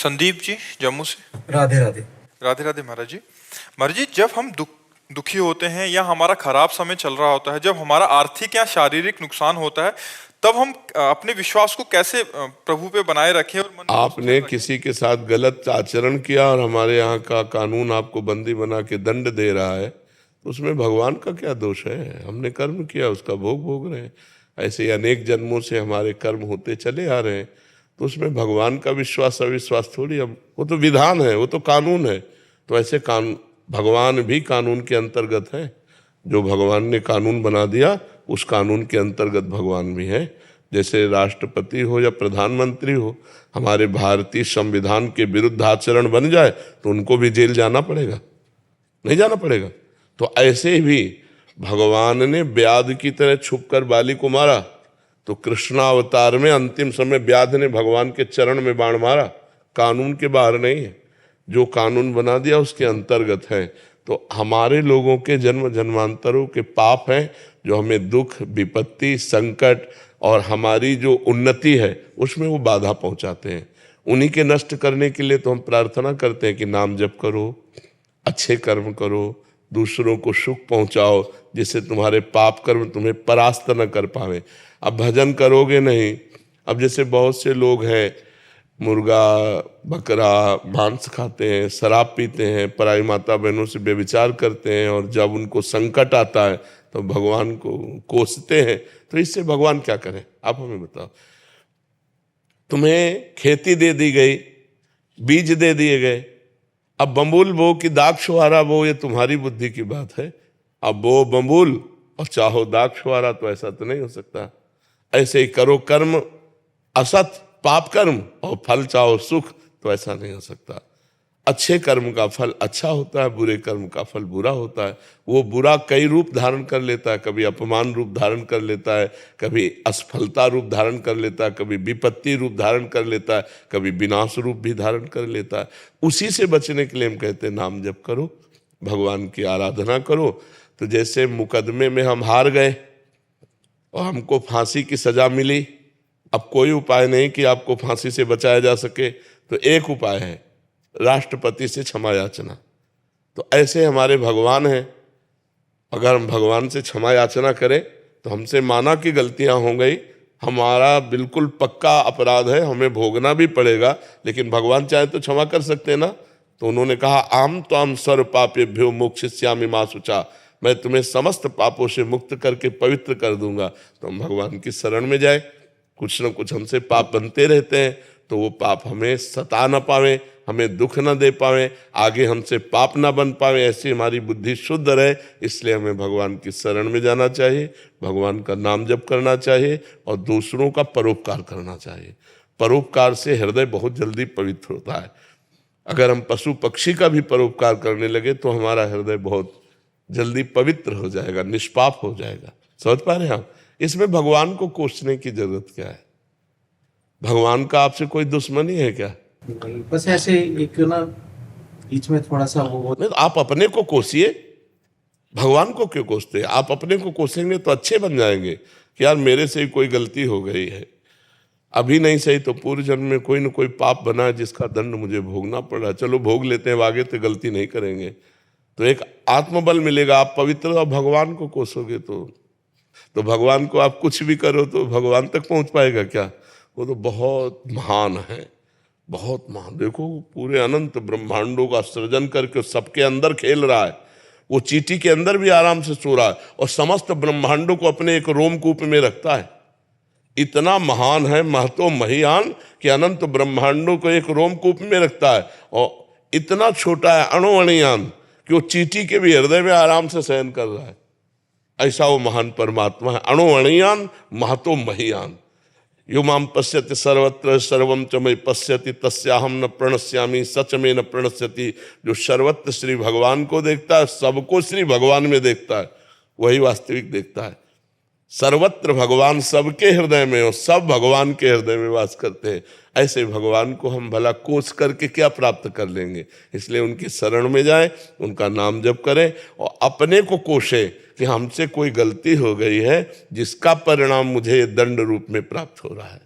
संदीप जी जम्मू से। राधे राधे। राधे राधे महाराज जी। महाराज जी, जब हम दुखी होते हैं या हमारा खराब समय चल रहा होता है, जब हमारा आर्थिक या शारीरिक नुकसान होता है, तब हम अपने विश्वास को कैसे प्रभु पे बनाए रखें और मन में आपने रखें? किसी के साथ गलत आचरण किया और हमारे यहाँ का कानून आपको बंदी बना के दंड दे रहा है, तो उसमें भगवान का क्या दोष है? हमने कर्म किया, उसका भोग भोग रहे हैं। ऐसे ही अनेक जन्मों से हमारे कर्म होते चले आ रहे हैं, तो उसमें भगवान का विश्वास अविश्वास थोड़ी। अब वो तो विधान है, वो तो कानून है। तो ऐसे कानून, भगवान भी कानून के अंतर्गत है। जो भगवान ने कानून बना दिया, उस कानून के अंतर्गत भगवान भी है। जैसे राष्ट्रपति हो या प्रधानमंत्री हो, हमारे भारतीय संविधान के विरुद्ध आचरण बन जाए तो उनको भी जेल जाना पड़ेगा, नहीं जाना पड़ेगा? तो ऐसे भी भगवान ने व्याध की तरह छुपकर बाली को मारा, तो कृष्णावतार में अंतिम समय व्याध ने भगवान के चरण में बाण मारा। कानून के बाहर नहीं है, जो कानून बना दिया उसके अंतर्गत है। तो हमारे लोगों के जन्म जन्मांतरों के पाप हैं, जो हमें दुख, विपत्ति, संकट और हमारी जो उन्नति है उसमें वो बाधा पहुंचाते हैं। उन्हीं के नष्ट करने के लिए तो हम प्रार्थना करते हैं कि नाम जप करो, अच्छे कर्म करो, दूसरों को सुख पहुंचाओ, जिससे तुम्हारे पाप कर्म तुम्हें परास्त न कर पावे। अब भजन करोगे नहीं। अब जैसे बहुत से लोग हैं, मुर्गा बकरा मांस खाते हैं, शराब पीते हैं, पराई माता बहनों से व्यभिचार करते हैं, और जब उनको संकट आता है तो भगवान को कोसते हैं। तो इससे भगवान क्या करें? आप हमें बताओ। तुम्हें खेती दे दी गई, बीज दे दिए गए, अब बम्बुल बो कि दाग छुहारा बो, ये तुम्हारी बुद्धि की बात है। अब बो बम्बुल और चाहो दाग छुहारा, तो ऐसा तो नहीं हो सकता। ऐसे ही करो कर्म असत पाप कर्म और फल चाहो सुख, तो ऐसा नहीं हो सकता। अच्छे कर्म का फल अच्छा होता है, बुरे कर्म का फल बुरा होता है। वो बुरा कई रूप धारण कर लेता है, कभी अपमान रूप धारण कर लेता है, कभी असफलता रूप धारण कर लेता है, कभी विपत्ति रूप धारण कर लेता है, कभी विनाश रूप भी धारण कर लेता है। उसी से बचने के लिए हम कहते हैं नाम जप करो, भगवान की आराधना करो। तो जैसे मुकदमे में हम हार गए और हमको फांसी की सजा मिली, अब कोई उपाय नहीं कि आपको फांसी से बचाया जा सके, तो एक उपाय है, राष्ट्रपति से क्षमा याचना। तो ऐसे हमारे भगवान हैं, अगर हम भगवान से क्षमा याचना करें तो हमसे माना कि गलतियां हो गई, हमारा बिल्कुल पक्का अपराध है, हमें भोगना भी पड़ेगा, लेकिन भगवान चाहे तो क्षमा कर सकते हैं ना। तो उन्होंने कहा आम तो आम सर्व पापेभ्यो मोक्षयिष्यामि मा शुचा, मैं तुम्हें समस्त पापों से मुक्त करके पवित्र कर दूंगा। तो हम भगवान की शरण में जाए। कुछ न कुछ हमसे पाप बनते रहते हैं, तो वो पाप हमें सता न पावे, हमें दुख न दे पावे, आगे हमसे पाप न बन पावे, ऐसी हमारी बुद्धि शुद्ध रहे। इसलिए हमें भगवान की शरण में जाना चाहिए, भगवान का नाम जप करना चाहिए और दूसरों का परोपकार करना चाहिए। परोपकार से हृदय बहुत जल्दी पवित्र होता है। अगर हम पशु पक्षी का भी परोपकार करने लगे तो हमारा हृदय बहुत जल्दी पवित्र हो जाएगा, निष्पाप हो जाएगा। समझ पा रहे हैं आप? इसमें भगवान को कोसने की जरूरत क्या है? भगवान का आपसे कोई दुश्मनी है क्या? बस ऐसे एक ना बीच में थोड़ा सा वो नहीं, तो आप अपने को कोसिए, भगवान को क्यों कोसते हैं? आप अपने को कोसेंगे तो अच्छे बन जाएंगे कि यार मेरे से कोई गलती हो गई है, अभी नहीं सही तो पूर्व जन्म में कोई न कोई पाप बना है जिसका दंड मुझे भोगना पड़ा, चलो भोग लेते हैं, आगे तो गलती नहीं करेंगे। तो एक आत्मबल मिलेगा। आप पवित्र और भगवान को कोसोगे तो भगवान को आप कुछ भी करो तो भगवान तक पहुंच पाएगा क्या? वो तो बहुत महान है, बहुत महान। देखो पूरे अनंत ब्रह्मांडों का सृजन करके सबके अंदर खेल रहा है, वो चींटी के अंदर भी आराम से सो रहा है और समस्त ब्रह्मांडों को अपने एक रोमकूप में रखता है। इतना महान है, महतो महियान, कि अनंत ब्रह्मांडों को एक रोमकूप में रखता है। और इतना छोटा है, अणुअणियान, कि वो चींटी के भी हृदय में आराम से शयन कर रहा है। ऐसा वो महान परमात्मा है, अणुअणियान महतो महियान। यो माम पश्यति सर्वत्र सर्वम च मयि पश्यति तस्याहम न प्रणश्यामि सच में न प्रणश्यति। जो सर्वत्र श्री भगवान को देखता है, सबको श्री भगवान में देखता है, वही वास्तविक देखता है। सर्वत्र भगवान सबके हृदय में, और सब भगवान के हृदय में वास करते हैं। ऐसे भगवान को हम भला कोस करके क्या प्राप्त कर लेंगे? इसलिए उनकी शरण में जाएं, उनका नाम जप करें और अपने को कोशे कि हमसे कोई गलती हो गई है जिसका परिणाम मुझे दंड रूप में प्राप्त हो रहा है।